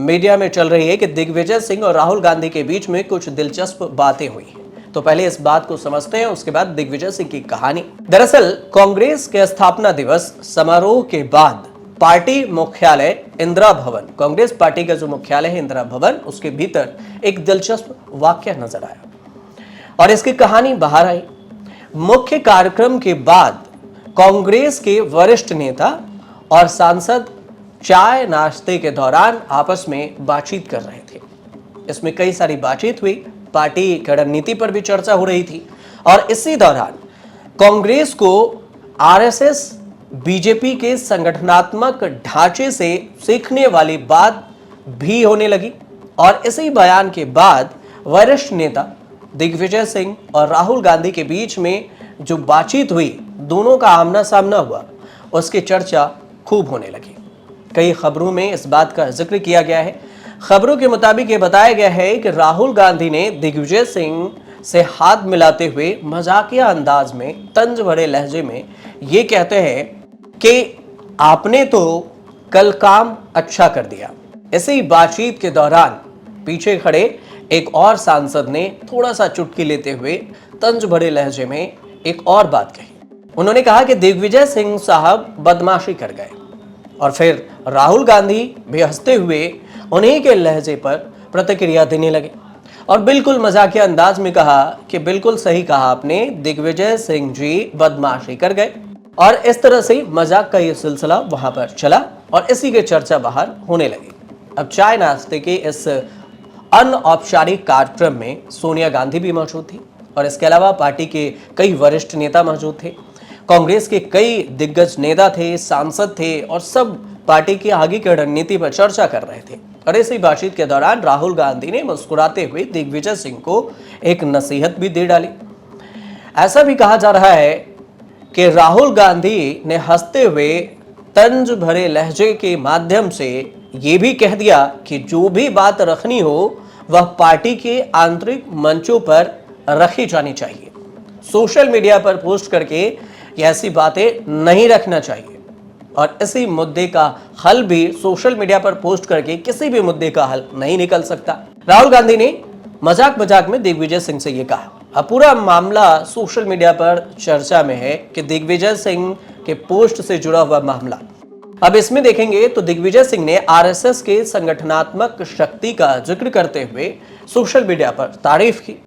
Media में चल रही है कि दिग्विजय सिंह और राहुल गांधी के बीच में कुछ दिलचस्प बातें हुई हैं। तो पहले इस बात को समझते हैं, उसके बाद दिग्विजय सिंह की कहानी। दरअसल कांग्रेस के स्थापना दिवस समारोह के बाद पार्टी मुख्यालय इंदिरा भवन, कांग्रेस पार्टी का जो मुख्यालय है इंदिरा भवन, उसके भीतर एक दिलचस्प वाकया नजर आया और इसकी कहानी बाहर आई। मुख्य कार्यक्रम के बाद कांग्रेस के वरिष्ठ नेता और सांसद चाय नाश्ते के दौरान आपस में बातचीत कर रहे थे। इसमें कई सारी बातचीत हुई, पार्टी की रणनीति पर भी चर्चा हो रही थी और इसी दौरान कांग्रेस को आरएसएस बीजेपी के संगठनात्मक ढांचे से सीखने वाली बात भी होने लगी और इसी बयान के बाद वरिष्ठ नेता दिग्विजय सिंह और राहुल गांधी के बीच में जो बातचीत हुई, दोनों का आमना सामना हुआ, उसकी चर्चा खूब होने लगी। कई खबरों में इस बात का जिक्र किया गया है। खबरों के मुताबिक ये बताया गया है कि राहुल गांधी ने दिग्विजय सिंह से हाथ मिलाते हुए मजाकिया अंदाज में, तंज भरे लहजे में ये कहते हैं कि आपने तो कल काम अच्छा कर दिया। इसी बातचीत के दौरान पीछे खड़े एक और सांसद ने थोड़ा सा चुटकी लेते हुए तंज भरे लहजे में एक और बात कही। उन्होंने कहा कि दिग्विजय सिंह साहब बदमाशी कर गए और फिर राहुल गांधी भी हंसते हुए उन्हीं के लहजे पर प्रतिक्रिया देने लगे और बिल्कुल मजाकिया अंदाज में कहा कि बिल्कुल सही कहा आपने, दिग्विजय सिंह जी बदमाशी कर गए। और इस तरह से मजाक का ये सिलसिला वहां पर चला और इसी के चर्चा बाहर होने लगी। अब चाय नाश्ते के इस अनौपचारिक कार्यक्रम में सोनिया गांधी भी मौजूद थी और इसके अलावा पार्टी के कई वरिष्ठ नेता मौजूद थे। कांग्रेस के कई दिग्गज नेता थे, सांसद थे और सब पार्टी की आगे की रणनीति पर चर्चा कर रहे थे। और इसी बातचीत के दौरान राहुल गांधी ने मुस्कुराते हुए दिग्विजय सिंह को एक नसीहत भी दे डाली। ऐसा भी कहा जा रहा है कि राहुल गांधी ने हंसते हुए तंज भरे लहजे के माध्यम से ये भी कह दिया कि जो भी बात रखनी हो वह पार्टी के आंतरिक मंचों पर रखी जानी चाहिए। सोशल मीडिया पर पोस्ट करके ऐसी बातें नहीं रखना चाहिए और इसी मुद्दे का हल भी सोशल मीडिया पर पोस्ट करके किसी भी मुद्दे का हल नहीं निकल सकता। राहुल गांधी ने मजाक मजाक में दिग्विजय सिंह से ये कहा। अब पूरा मामला सोशल मीडिया पर चर्चा में है कि दिग्विजय सिंह के पोस्ट से जुड़ा हुआ मामला। अब इसमें देखेंगे तो दिग्विजय सिंह ने आरएसएस के संगठनात्मक शक्ति का जिक्र करते हुए सोशल मीडिया पर तारीफ की।